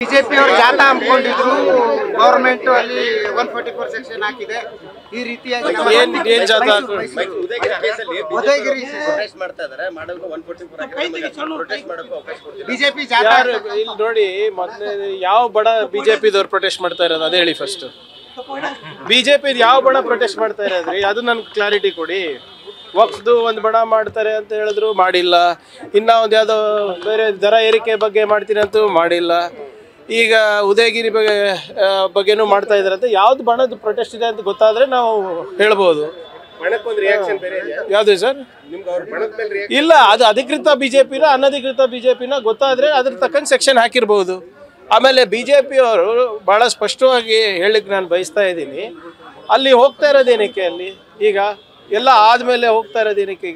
BJP ಅವರು ಜಾಥಾ ಹಮ್ಮಿಕೊಂಡಿದ್ರು, government ಅಲ್ಲಿ 144 ಸೆಕ್ಷನ್ ಹಾಕಿದೆ. ಈ ರೀತಿಯಾಗಿ ಬಿಜೆಪಿ ಜಾಥಾ ನೋಡಿ. ಮೊದಲೇ ಯಾವ ಬಡ ಬಿಜೆಪಿದವ್ರು ಪ್ರೊಟೆಸ್ಟ್ ಮಾಡ್ತಾ ಇರೋದು ಅದೇ ಹೇಳಿ ಫಸ್ಟ್. ಬಿಜೆಪಿ ಯಾವ ಬಡ ಪ್ರೊಟೆಸ್ಟ್ ಮಾಡ್ತಾ ಇರೋದ್ರಿ ಅದು ನನ್ಗೆ ಕ್ಲಾರಿಟಿ ಕೊಡಿ. ವಕ್ಫ್ದು ಒಂದು ಬಣ ಮಾಡ್ತಾರೆ ಅಂತ ಹೇಳಿದ್ರು, ಮಾಡಿಲ್ಲ. ಇನ್ನ ಒಂದು ಯಾವುದೋ ಬೇರೆ ದರ ಏರಿಕೆ ಬಗ್ಗೆ ಮಾಡ್ತೀನಿ ಅಂತೂ ಮಾಡಿಲ್ಲ. ಈಗ ಉದಯಗಿರಿ ಬಗ್ಗೆನೂ ಮಾಡ್ತಾ ಇದ್ದಾರೆ ಅಂತ ಯಾವ್ದು ಬಣದ ಪ್ರೊಟೆಸ್ಟ್ ಇದೆ ಅಂತ ಗೊತ್ತಾದ್ರೆ ನಾವು ಹೇಳ್ಬೋದು. ಯಾವ್ದು ಸರ್? ಇಲ್ಲ, ಅದು ಅಧಿಕೃತ ಬಿಜೆಪಿನ ಅನಧಿಕೃತ ಬಿಜೆಪಿನ ಗೊತ್ತಾದ್ರೆ ಅದ್ರ ತಕ್ಕಂಗೆ ಸೆಕ್ಷನ್ ಹಾಕಿರ್ಬೋದು. ಆಮೇಲೆ ಬಿಜೆಪಿ ಅವರು ಬಹಳ ಸ್ಪಷ್ಟವಾಗಿ ಹೇಳಿಕ್ ನಾನು ಬಯಸ್ತಾ ಇದ್ದೀನಿ, ಅಲ್ಲಿ ಹೋಗ್ತಾ ಇರೋದೇನಕ್ಕೆ, ಅಲ್ಲಿ ಈಗ ಎಲ್ಲ ಆದ್ಮೇಲೆ ಹೋಗ್ತಾ ಇರೋದೇನಕ್ಕೆ?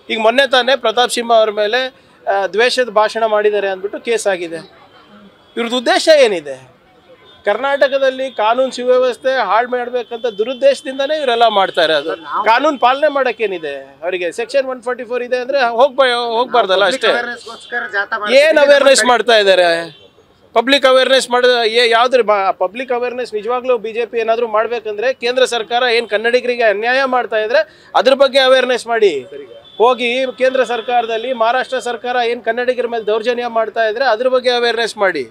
ಈಗ ಮೊನ್ನೆ ತಾನೇ ಪ್ರತಾಪ್ ಸಿಂಹ ಅವ್ರ ಮೇಲೆ ದ್ವೇಷದ ಭಾಷಣ ಮಾಡಿದ್ದಾರೆ ಅಂದ್ಬಿಟ್ಟು ಕೇಸ್ ಆಗಿದೆ. ಇವ್ರದ್ದು ಉದ್ದೇಶ ಏನಿದೆ? ಕರ್ನಾಟಕದಲ್ಲಿ ಕಾನೂನು ಸುವ್ಯವಸ್ಥೆ ಹಾಳು ಮಾಡ್ಬೇಕಂತ ದುರುದ್ದೇಶದಿಂದನೇ ಇವರೆಲ್ಲ ಮಾಡ್ತಾ ಇರೋದು. ಕಾನೂನು ಪಾಲನೆ ಮಾಡಕ್ಕೇನಿದೆ ಅವರಿಗೆ? ಸೆಕ್ಷನ್ 144 ಇದೆ ಅಂದ್ರೆ ಹೋಗ್ಬಾರ್ದಲ್ಲ ಅಷ್ಟೇ. ಏನ್ ಅವೇರ್ನೆಸ್ ಮಾಡ್ತಾ ಇದ್ದಾರೆ? ಪಬ್ಲಿಕ್ ಅವೇರ್ನೆಸ್ ಮಾಡೋದು ಯಾವ್ದ್ರ ಪಬ್ಲಿಕ್ ಅವೇರ್ನೆಸ್ ನಿಜವಾಗ್ಲೂ ಬಿಜೆಪಿ ಏನಾದ್ರು ಮಾಡ್ಬೇಕಂದ್ರೆ ಕೇಂದ್ರ ಸರ್ಕಾರ ಏನ್ ಕನ್ನಡಿಗರಿಗೆ ಅನ್ಯಾಯ ಮಾಡ್ತಾ ಇದ್ರೆ ಅದ್ರ ಬಗ್ಗೆ ಅವೇರ್ನೆಸ್ ಮಾಡಿ. ಹೋಗಿ ಕೇಂದ್ರ ಸರ್ಕಾರದಲ್ಲಿ ಮಹಾರಾಷ್ಟ್ರ ಸರ್ಕಾರ ಏನ್ ಕನ್ನಡಿಗರ ಮೇಲೆ ದೌರ್ಜನ್ಯ ಮಾಡ್ತಾ ಇದ್ರೆ ಅದ್ರ ಬಗ್ಗೆ ಅವೇರ್ನೆಸ್ ಮಾಡಿ.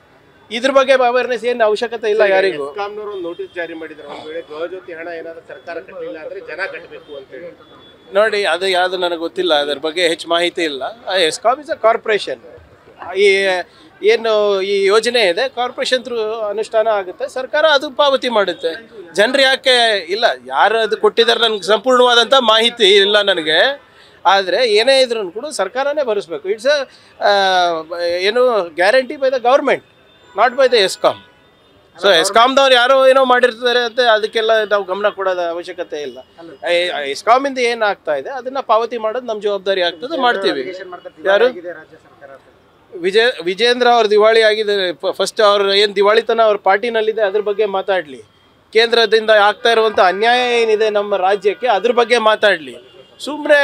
ಇದ್ರ ಬಗ್ಗೆ ಅವೇರ್ನೆಸ್ ಏನು ಅವಶ್ಯಕತೆ ಇಲ್ಲ ಯಾರಿಗೂ. ನೋಟಿಸ್ ಜಾರಿ ಮಾಡಿದ್ರು, ಒಂದ್ ವೇಳೆ ಗೃಹಜ್ಯೋತಿ ಹಣ ಏನಾದ್ರು ಸರ್ಕಾರ ಕಟ್ಟಲಿಲ್ಲ ಅಂದ್ರೆ ಜನ ಕಟ್ಟಬೇಕು ಅಂತ ಹೇಳಿ. ನೋಡಿ, ಅದು ಯಾವ್ದು ನನಗೆ ಗೊತ್ತಿಲ್ಲ, ಅದ್ರ ಬಗ್ಗೆ ಹೆಚ್ಚು ಮಾಹಿತಿ ಇಲ್ಲ. ESCOM is a corporation. ಏನು ಈ ಯೋಜನೆ ಇದೆ ಕಾರ್ಪೊರೇಷನ್ ಥ್ರೂ ಅನುಷ್ಠಾನ ಆಗುತ್ತೆ, ಸರ್ಕಾರ ಅದು ಪಾವತಿ ಮಾಡುತ್ತೆ. ಜನರು ಯಾಕೆ ಇಲ್ಲ, ಯಾರು ಅದು ಕೊಟ್ಟಿದ್ದಾರೆ ನನಗೆ ಸಂಪೂರ್ಣವಾದಂಥ ಮಾಹಿತಿ ಇಲ್ಲ ನನಗೆ. ಆದರೆ ಏನೇ ಇದ್ರೂ ಕೂಡ ಸರ್ಕಾರನೇ ಭರಿಸ್ಬೇಕು. ಇಟ್ಸ್ ಏನು guarantee by the government, not by the ESCOM. So ಎಸ್ಕಾಮ್ದವ್ರು ಯಾರೋ ಏನೋ ಮಾಡಿರ್ತಾರೆ ಅಂತ ಅದಕ್ಕೆಲ್ಲ ನಾವು ಗಮನ ಕೊಡೋದ ಅವಶ್ಯಕತೆ ಇಲ್ಲ. ಎಸ್ಕಾಮಿಂದ ಏನು ಆಗ್ತಾ ಇದೆ ಅದನ್ನ ಪಾವತಿ ಮಾಡೋದು ನಮ್ಮ ಜವಾಬ್ದಾರಿ ಆಗ್ತದೆ, ಮಾಡ್ತೀವಿ. ಯಾರು? ವಿಜೇಂದ್ರ ಅವ್ರ ದಿವಾಳಿ ಆಗಿದೆ. ಫಸ್ಟ್ ಅವ್ರ ಏನು ದಿವಾಳಿತನ ಅವ್ರ ಪಾರ್ಟಿನಲ್ಲಿದೆ ಅದ್ರ ಬಗ್ಗೆ ಮಾತಾಡಲಿ. ಕೇಂದ್ರದಿಂದ ಆಗ್ತಾ ಇರುವಂಥ ಅನ್ಯಾಯ ಏನಿದೆ ನಮ್ಮ ರಾಜ್ಯಕ್ಕೆ ಅದ್ರ ಬಗ್ಗೆ ಮಾತಾಡಲಿ. ಸುಮ್ಮನೆ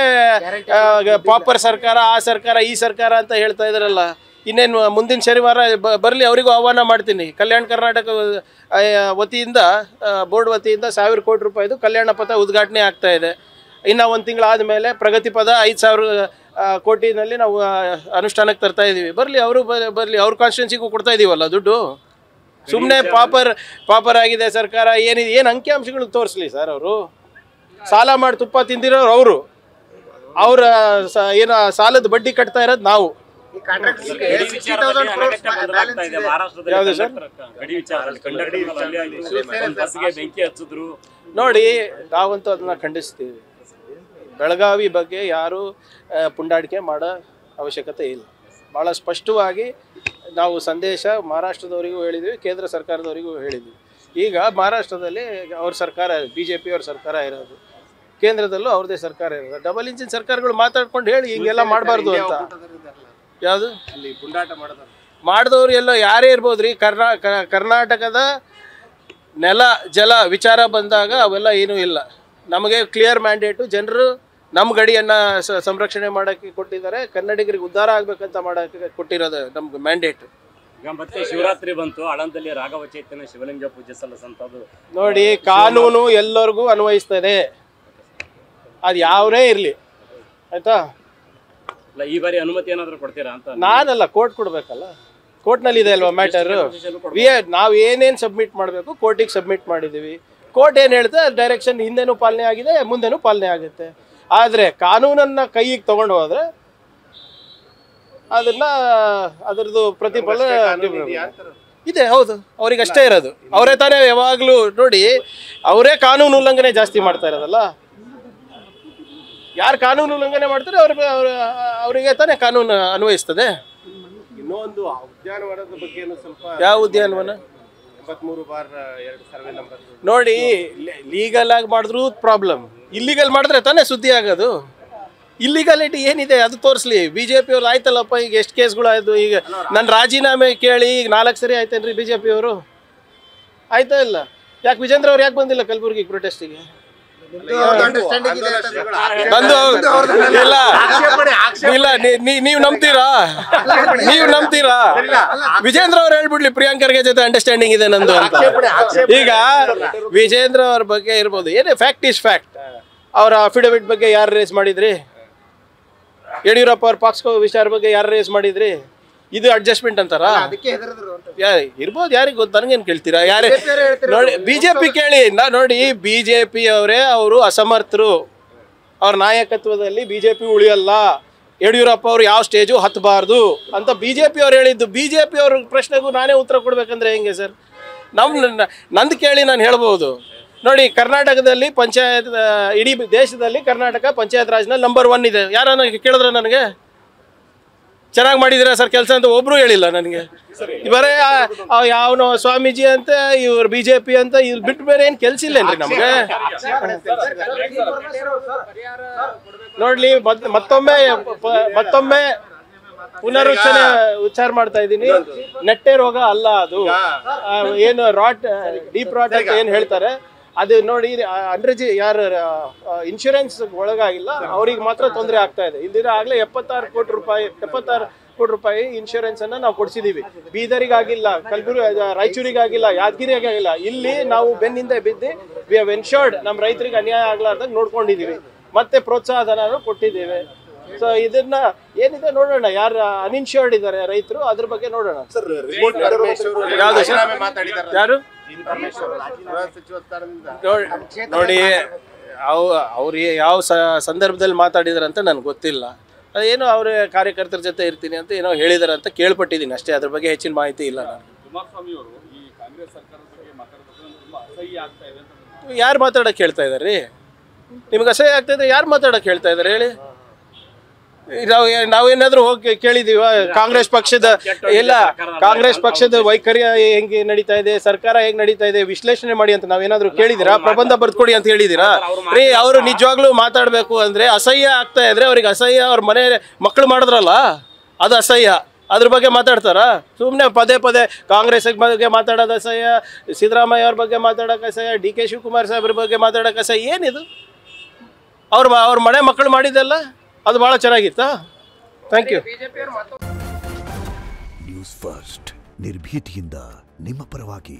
ಪಾಪರ್ ಸರ್ಕಾರ, ಆ ಸರ್ಕಾರ, ಈ ಸರ್ಕಾರ ಅಂತ ಹೇಳ್ತಾ ಇದ್ದಾರಲ್ಲ. ಇನ್ನೇನು ಮುಂದಿನ ಶನಿವಾರ ಬರಲಿ, ಅವರಿಗೂ ಆಹ್ವಾನ ಮಾಡ್ತೀನಿ. ಕಲ್ಯಾಣ ಕರ್ನಾಟಕ ವತಿಯಿಂದ, ಬೋರ್ಡ್ ವತಿಯಿಂದ 1000 ಕೋಟಿ ರೂಪಾಯಿದು ಕಲ್ಯಾಣ ಪಥ ಉದ್ಘಾಟನೆ ಆಗ್ತಾ ಇದೆ. ಇನ್ನು ಒಂದು ತಿಂಗಳಾದ ಮೇಲೆ ಪ್ರಗತಿ ಪದ 5000 ಕೋಟಿನಲ್ಲಿ ನಾವು ಅನುಷ್ಠಾನಕ್ಕೆ ತರ್ತಾ ಇದ್ದೀವಿ. ಬರಲಿ, ಅವರು ಬರಲಿ, ಅವ್ರ ಕಾನ್ಸ್ಟಿಟ್ಯೂನ್ಸಿಗೂ ಕೊಡ್ತಾ ಇದ್ದೀವಲ್ಲ ದುಡ್ಡು. ಸುಮ್ಮನೆ ಪಾಪರ್ ಆಗಿದೆ ಸರ್ಕಾರ ಏನಿದೆ, ಏನು ಅಂಕಿಅಂಶಗಳಿಗೆ ತೋರಿಸ್ಲಿ ಸರ್. ಅವರು ಸಾಲ ಮಾಡಿ ತುಪ್ಪ ತಿಂದಿರೋರು ಅವರು, ಅವರ ಏನೋ ಸಾಲದ ಬಡ್ಡಿ ಕಟ್ತಾ ಇರೋದು ನಾವು. ನೋಡಿ, ನಾವಂತೂ ಅದನ್ನ ಖಂಡಿಸ್ತೀವಿ. ಬೆಳಗಾವಿ ಬಗ್ಗೆ ಯಾರು ಪುಂಡಾಟಿಕೆ ಮಾಡೋ ಅವಶ್ಯಕತೆ ಇಲ್ಲ. ಭಾಳ ಸ್ಪಷ್ಟವಾಗಿ ನಾವು ಸಂದೇಶ ಮಹಾರಾಷ್ಟ್ರದವರಿಗೂ ಹೇಳಿದ್ವಿ, ಕೇಂದ್ರ ಸರ್ಕಾರದವರಿಗೂ ಹೇಳಿದ್ವಿ. ಈಗ ಮಹಾರಾಷ್ಟ್ರದಲ್ಲಿ ಅವ್ರ ಸರ್ಕಾರ, BJP ಅವ್ರ ಸರ್ಕಾರ ಇರೋದು, ಕೇಂದ್ರದಲ್ಲೂ ಅವ್ರದ್ದೇ ಸರ್ಕಾರ ಇರೋದು. ಡಬಲ್ ಇಂಜಿನ್ ಸರ್ಕಾರಗಳು ಮಾತಾಡ್ಕೊಂಡು ಹೇಳಿ ಹಿಂಗೆಲ್ಲ ಮಾಡಬಾರ್ದು ಅಂತ. ಯಾವುದು ಅಲ್ಲಿ ಪುಂಡಾಟ ಮಾಡಿದವ್ರು ಎಲ್ಲ ಯಾರೇ ಇರ್ಬೋದ್ರಿ. ಕರ್ನಾಟಕದ ನೆಲ ಜಲ ವಿಚಾರ ಬಂದಾಗ ಅವೆಲ್ಲ ಏನೂ ಇಲ್ಲ. ನಮಗೆ ಕ್ಲಿಯರ್ ಮ್ಯಾಂಡೇಟು. ಜನರು ನಮ್ಮ ಗಡಿಯನ್ನು ಸಂರಕ್ಷಣೆ ಮಾಡೋಕ್ಕೆ ಕೊಟ್ಟಿದ್ದಾರೆ, ಕನ್ನಡಿಗರಿಗೆ ಉದ್ಧಾರ ಆಗಬೇಕಂತ ಮಾಡೋಕ್ಕೆ ಕೊಟ್ಟಿರೋದು ನಮ್ಗೆ ಮ್ಯಾಂಡೇಟು. ಈಗ ಮತ್ತೆ ಶಿವರಾತ್ರಿ ಬಂತು, ಆಳಂದಲ್ಲಿ ರಾಘವ ಚೈತನ್ಯ ಶಿವಲಿಂಗ ಪೂಜೆ ಸಲ್ಲಿಸಂಥದ್ದು. ನೋಡಿ, ಕಾನೂನು ಎಲ್ಲರಿಗೂ ಅನ್ವಯಿಸ್ತದೆ, ಅದು ಯಾವರೇ ಇರಲಿ, ಆಯ್ತಾ? ಈ ಬಾರಿ ಅನುಮತಿ ಏನಾದರೂ ಕೊಡ್ತೀರಾ ಅಂತ? ನಾನಲ್ಲ, ಕೋರ್ಟ್ ಕೊಡಬೇಕಲ್ಲ. ಕೋರ್ಟ್ನಲ್ಲಿ ಇದೆ ಅಲ್ವಾ ಮ್ಯಾಟರು. ನಾವು ಏನೇನು ಸಬ್ಮಿಟ್ ಮಾಡಬೇಕು ಕೋರ್ಟಿಗೆ ಸಬ್ಮಿಟ್ ಮಾಡಿದ್ದೀವಿ. ಕೋರ್ಟ್ ಏನು ಹೇಳ್ತದೆ ಡೈರೆಕ್ಷನ್ ಹಿಂದೆನೂ ಪಾಲನೆ ಆಗಿದೆ, ಮುಂದೆನೂ ಪಾಲನೆ ಆಗುತ್ತೆ. ಆದರೆ ಕಾನೂನನ್ನು ಕೈಗೆ ತೊಗೊಂಡು ಹೋದರೆ ಅದರದ್ದು ಪ್ರತಿಫಲ ಇದೆ. ಹೌದು, ಅವ್ರಿಗೆ ಅಷ್ಟೇ ಇರೋದು. ಅವರೇ ತಾನೇ ಯಾವಾಗಲೂ ನೋಡಿ, ಅವರೇ ಕಾನೂನು ಉಲ್ಲಂಘನೆ ಜಾಸ್ತಿ ಮಾಡ್ತಾ ಇರೋದಲ್ಲ. ಯಾರು ಕಾನೂನು ಉಲ್ಲಂಘನೆ ಮಾಡ್ತಾರೆ ಅವರಿಗೆ ತಾನೇ ಕಾನೂನು ಅನ್ವಯಿಸ್ತದೆ. ಇನ್ನೊಂದು ಉದ್ಯಾನವನದ ಬಗ್ಗೆ ಸ್ವಲ್ಪ. ಯಾವ ಉದ್ಯಾನವನ? 83/2 ಸರ್ವೆ ನಂಬರ್. ನೋಡಿ, ಲೀಗಲ್ ಆಗಿ ಮಾಡಿದ್ರು ಪ್ರಾಬ್ಲಮ್, ಇಲ್ಲಿಗಲ್ ಮಾಡಿದ್ರೆ ತಾನೇ ಸುದ್ದಿ ಆಗೋದು. ಇಲ್ಲಿಗಾಲಿಟಿ ಏನಿದೆ ಅದು ತೋರಿಸ್ಲಿ. BJP ಅವ್ರು ಆಯ್ತಲ್ಲಪ್ಪ, ಈಗ ಎಷ್ಟು ಕೇಸ್ಗಳು ಆಯ್ತು. ಈಗ ನನ್ನ ರಾಜೀನಾಮೆ ಕೇಳಿ ಈಗ 4 ಸರಿ ಆಯ್ತೇನ್ರಿ BJP ಅವರು? ಆಯ್ತಾ ಇಲ್ಲ? ಯಾಕೆ ವಿಜೇಂದ್ರ ಅವ್ರು ಯಾಕೆ ಬಂದಿಲ್ಲ ಕಲಬುರ್ಗಿ ಪ್ರೊಟೆಸ್ಟಿಗೆ? ಅಂಡರ್ಸ್ಟ್ಯಾಂಡಿಂಗ್ ಇದೆ ಅಂತ ಬಂದು ಇಲ್ಲ ಇಲ್ಲ ನೀವು ನಂಬ್ತೀರಾ? ನೀವು ನಂಬ್ತೀರಾ? ವಿಜೇಂದ್ರ ಅವ್ರು ಹೇಳ್ಬಿಡ್ಲಿ ಪ್ರಿಯಾಂಕರ್ಗೆ ಜೊತೆ ಅಂಡರ್ಸ್ಟ್ಯಾಂಡಿಂಗ್ ಇದೆ ನಂದು ಅಂತ. ಈಗ ವಿಜೇಂದ್ರ ಅವ್ರ ಬಗ್ಗೆ ಇರ್ಬೋದು, ಏನೇ ಫ್ಯಾಕ್ಟ್ ಇಸ್ ಫ್ಯಾಕ್ಟ್. ಅವರ ಅಫಿಡವಿಟ್ ಬಗ್ಗೆ ಯಾರು ರೇಸ್ ಮಾಡಿದ್ರಿ? ಯಡಿಯೂರಪ್ಪ ಅವ್ರ ಪಾಕ್ಸ್ಕೋ ವಿಚಾರ ಬಗ್ಗೆ ಯಾರು ರೇಸ್ ಮಾಡಿದ್ರಿ? ಇದು ಅಡ್ಜಸ್ಟ್ಮೆಂಟ್ ಅಂತಾರ? ಅದಕ್ಕೆ ಹೆದರಿದ್ರು ಅಂತ. ಇರ್ಬೋದು, ಯಾರಿಗೆ ಗೊತ್ತು, ನನಗೇನು ಕೇಳ್ತೀರಾ? ಯಾರೇ ನೋಡಿ ಬಿಜೆಪಿ ಕೇಳಿ ನೋಡಿ, ಬಿಜೆಪಿ ಅವರೇ ಅವರು ಅಸಮರ್ಥರು, ಅವ್ರ ನಾಯಕತ್ವದಲ್ಲಿ ಬಿಜೆಪಿ ಉಳಿಯಲ್ಲ, ಯಡಿಯೂರಪ್ಪ ಅವರು ಯಾವ ಸ್ಟೇಜು ಹತ್ತಬಾರ್ದು ಅಂತ ಬಿಜೆಪಿ ಅವ್ರು ಹೇಳಿದ್ದು. ಬಿಜೆಪಿ ಅವ್ರ ಪ್ರಶ್ನೆಗೂ ನಾನೇ ಉತ್ತರ ಕೊಡ್ಬೇಕಂದ್ರೆ ಹೆಂಗೆ ಸರ್? ನಂದು ಕೇಳಿ ನಾನು ಹೇಳ್ಬೋದು ನೋಡಿ. ಕರ್ನಾಟಕದಲ್ಲಿ ಪಂಚಾಯತ್, ಇಡೀ ದೇಶದಲ್ಲಿ ಕರ್ನಾಟಕ ಪಂಚಾಯತ್ ರಾಜ್ನಲ್ಲಿ ನಂಬರ್ 1 ಇದೆ. ಯಾರನ್ನ ಕೇಳಿದ್ರೆ ನನಗೆ ಚೆನ್ನಾಗಿ ಮಾಡಿದಿರ ಸರ್ ಕೆಲಸ ಅಂತ ಒಬ್ರು ಹೇಳಿಲ್ಲ ನನಗೆ. ಬರೇ ಯಾವನೋ ಸ್ವಾಮೀಜಿ ಅಂತ, ಇವ್ರು ಬಿಜೆಪಿ ಅಂತ, ಇವ್ರು ಬಿಟ್ಟು ಬೇರೆ ಏನು ಕೆಲಸ ಇಲ್ಲೇನ್ರಿ ನಮಗೆ? ನೋಡ್ಲಿ, ಮತ್ತೊಮ್ಮೆ ಉಚ್ಚಾರ ಮಾಡ್ತಾ ಇದ್ದೀನಿ, ನೆಟ್ಟೆ ರೋಗ ಅಲ್ಲ ಅದು. ಏನು ಡೀಪ್ ರಾಟ್ ಅಂತ ಏನು ಹೇಳ್ತಾರೆ ಅದು ನೋಡಿ, ಯಾರು ಇನ್ಶೂರೆನ್ಸ್ ಒಳಗಾಗಿಲ್ಲ ಅವ್ರಿಗೆ ಮಾತ್ರ ತೊಂದರೆ ಆಗ್ತಾ ಇದೆ. ಇಲ್ದಿರ ಆಗ್ಲೇ 76 ಕೋಟಿ ರೂಪಾಯಿ ಇನ್ಶೂರೆನ್ಸ್ ಅನ್ನ ನಾವು ಕೊಡ್ಸಿದೀವಿ. ಬೀದರಿಗಾಗಿಲ್ಲ, ರಾಯಚೂರಿಗಾಗಿಲ್ಲ, ಯಾದಗಿರಿಗಾಗಿಲ್ಲ. ಇಲ್ಲಿ ನಾವು ಬೆನ್ನಿಂದ ಬಿದ್ದು ವಿ ಹ್ಯಾವ್ ಎನ್ಶೋರ್ಡ್ ನಮ್ಮ ರೈತರಿಗೆ ಅನ್ಯಾಯ ಆಗ್ಲಾರ್ದಾಗ ನೋಡ್ಕೊಂಡಿದೀವಿ. ಮತ್ತೆ ಪ್ರೋತ್ಸಾಹ ಧನ ಕೊಟ್ಟಿದ್ದೇವೆ. ಸೊ ಇದನ್ನ ಏನಿದೆ ನೋಡೋಣ, ಯಾರು ಅನ್ಇನ್ಶೋರ್ಡ್ ಇದ್ದಾರೆ ರೈತರು, ಅದ್ರ ಬಗ್ಗೆ ನೋಡೋಣ. ಯಾರು ನೋಡಿ, ಅವ್ರು ಯಾವ ಸಂದರ್ಭದಲ್ಲಿ ಮಾತಾಡಿದಾರೆ ಅಂತ ನನ್ಗೆ ಗೊತ್ತಿಲ್ಲ. ಏನೋ ಅವ್ರ ಕಾರ್ಯಕರ್ತರ ಜೊತೆ ಇರ್ತೀನಿ ಅಂತ ಏನೋ ಹೇಳಿದಾರೆ ಅಂತ ಕೇಳ್ಪಟ್ಟಿದ್ದೀನಿ ಅಷ್ಟೇ. ಅದ್ರ ಬಗ್ಗೆ ಹೆಚ್ಚಿನ ಮಾಹಿತಿ ಇಲ್ಲ ನನಗೆ. ಯಾರು ಮಾತಾಡಕ್ಕೆ ಹೇಳ್ತಾ ಇದಾರೆ? ನಿಮ್ಗೆ ಅಸಹ್ಯ ಆಗ್ತಾ ಇದ್ರೆ ಯಾರು ಮಾತಾಡಕ್ಕೆ ಹೇಳ್ತಾ ಇದಾರೆ ಹೇಳಿ? ನಾವೇನಾದ್ರೂ ಹೋಗಿ ಕೇಳಿದೀವ? ಕಾಂಗ್ರೆಸ್ ಪಕ್ಷದ ವೈಖರಿ ಹೆಂಗೆ ನಡೀತಾ ಇದೆ, ಸರ್ಕಾರ ಹೇಗ್ ನಡೀತಾ ಇದೆ ವಿಶ್ಲೇಷಣೆ ಮಾಡಿ ಅಂತ ನಾವೇನಾದ್ರೂ ಕೇಳಿದಿರಾ? ಪ್ರಬಂಧ ಬರ್ದ್ಕೊಡಿ ಅಂತ ಹೇಳಿದಿರಾ? ರೀ, ಅವರು ನಿಜವಾಗ್ಲೂ ಮಾತಾಡ್ಬೇಕು ಅಂದ್ರೆ ಅಸಹ್ಯ ಆಗ್ತಾ ಇದ್ರೆ ಅವ್ರಿಗೆ ಅಸಹ್ಯ, ಅವ್ರ ಮನೆ ಮಕ್ಕಳು ಮಾಡಿದ್ರಲ್ಲ ಅದು ಅಸಹ್ಯ, ಅದ್ರ ಬಗ್ಗೆ ಮಾತಾಡ್ತಾರ? ಸುಮ್ಮನೆ ಪದೇ ಕಾಂಗ್ರೆಸ್ ಬಗ್ಗೆ ಮಾತಾಡೋದು ಅಸಹ್ಯ, ಸಿದ್ದರಾಮಯ್ಯ ಅವ್ರ ಬಗ್ಗೆ ಮಾತಾಡೋಕೆ ಅಸಹ್ಯ, DK ಶಿವಕುಮಾರ್ ಸಾಹೇಬ್ರ ಬಗ್ಗೆ ಮಾತಾಡೋಕೆ ಅಸಹ್ಯ. ಏನಿದು? ಅವ್ರ ಮನೆ ಮಕ್ಕಳು ಮಾಡಿದ್ದೆಲ್ಲ ಅದು ಬಹಳ ಚೆನ್ನಾಗಿತ್ತಾ? Thank you. ನ್ಯೂಸ್ ಫಸ್ಟ್, ನಿರ್ಭೀತಿಯಿಂದ ನಿಮ್ಮ ಪರವಾಗಿ.